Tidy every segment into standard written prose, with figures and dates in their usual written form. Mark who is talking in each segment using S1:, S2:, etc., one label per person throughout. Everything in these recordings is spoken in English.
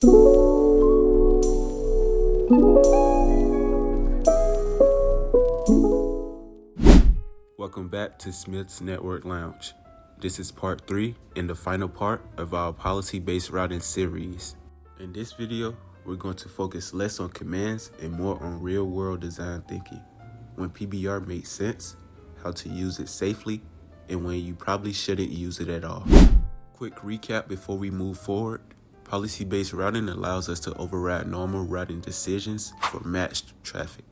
S1: Welcome back to Smith's Network Lounge. This is part 3 and the final part of our policy-based routing series. In this video, we're going to focus less on commands and more on real-world design thinking. When PBR makes sense, how to use it safely, and when you probably shouldn't use it at all. Quick recap before we move forward. Policy-based routing allows us to override normal routing decisions for matched traffic.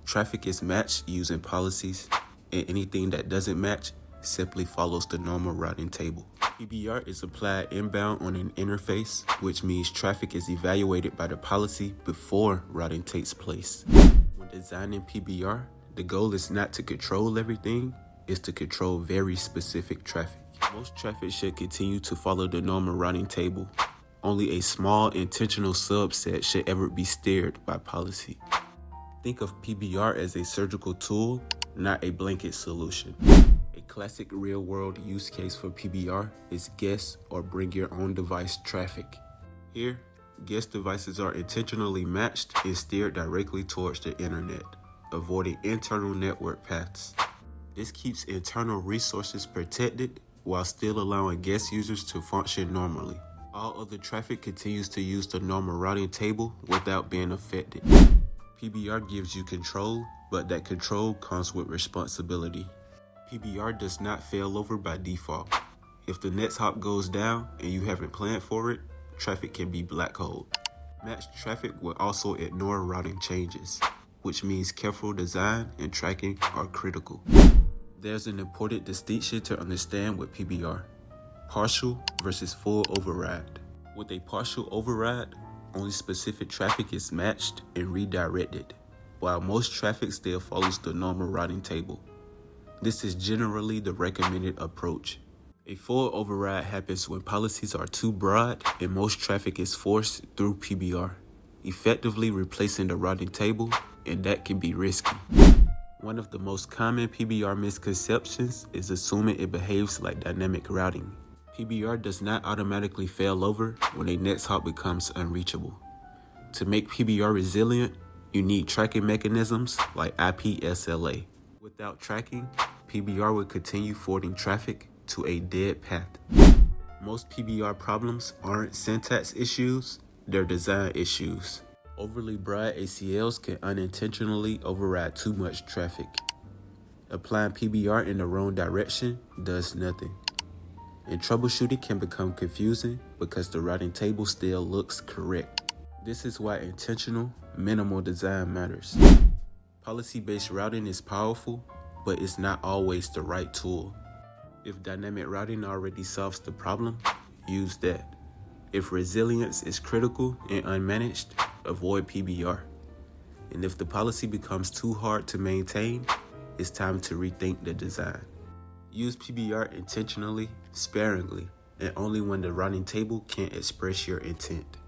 S1: Traffic is matched using policies, and anything that doesn't match simply follows the normal routing table. PBR is applied inbound on an interface, which means traffic is evaluated by the policy before routing takes place. When designing PBR, the goal is not to control everything, it's to control very specific traffic. Most traffic should continue to follow the normal routing table. Only a small intentional subset should ever be steered by policy. Think of PBR as a surgical tool, not a blanket solution. A classic real-world use case for PBR is guest or bring your own device traffic. Here, guest devices are intentionally matched and steered directly towards the internet, avoiding internal network paths. This keeps internal resources protected while still allowing guest users to function normally. All other traffic continues to use the normal routing table without being affected. PBR gives you control, but that control comes with responsibility. PBR does not fail over by default. If the next hop goes down and you haven't planned for it, traffic can be black-holed. Matched traffic will also ignore routing changes, which means careful design and tracking are critical. There's an important distinction to understand with PBR: partial versus full override. With a partial override, only specific traffic is matched and redirected, while most traffic still follows the normal routing table. This is generally the recommended approach. A full override happens when policies are too broad and most traffic is forced through PBR, effectively replacing the routing table, and that can be risky. One of the most common PBR misconceptions is assuming it behaves like dynamic routing. PBR does not automatically fail over when a next hop becomes unreachable. To make PBR resilient, you need tracking mechanisms like IP/SLA. Without tracking, PBR will continue forwarding traffic to a dead path. Most PBR problems aren't syntax issues, they're design issues. Overly broad ACLs can unintentionally override too much traffic. Applying PBR in the wrong direction does nothing. And troubleshooting can become confusing because the routing table still looks correct. This is why intentional, minimal design matters. Policy-based routing is powerful, but it's not always the right tool. If dynamic routing already solves the problem, use that. If resilience is critical and unmanaged, avoid PBR. And if the policy becomes too hard to maintain, it's time to rethink the design. Use PBR intentionally, sparingly, and only when the routing table can't express your intent.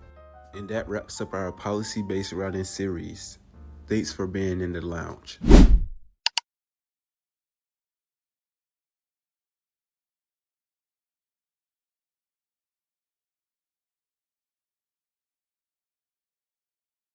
S1: And that wraps up our policy-based routing series. Thanks for being in the lounge.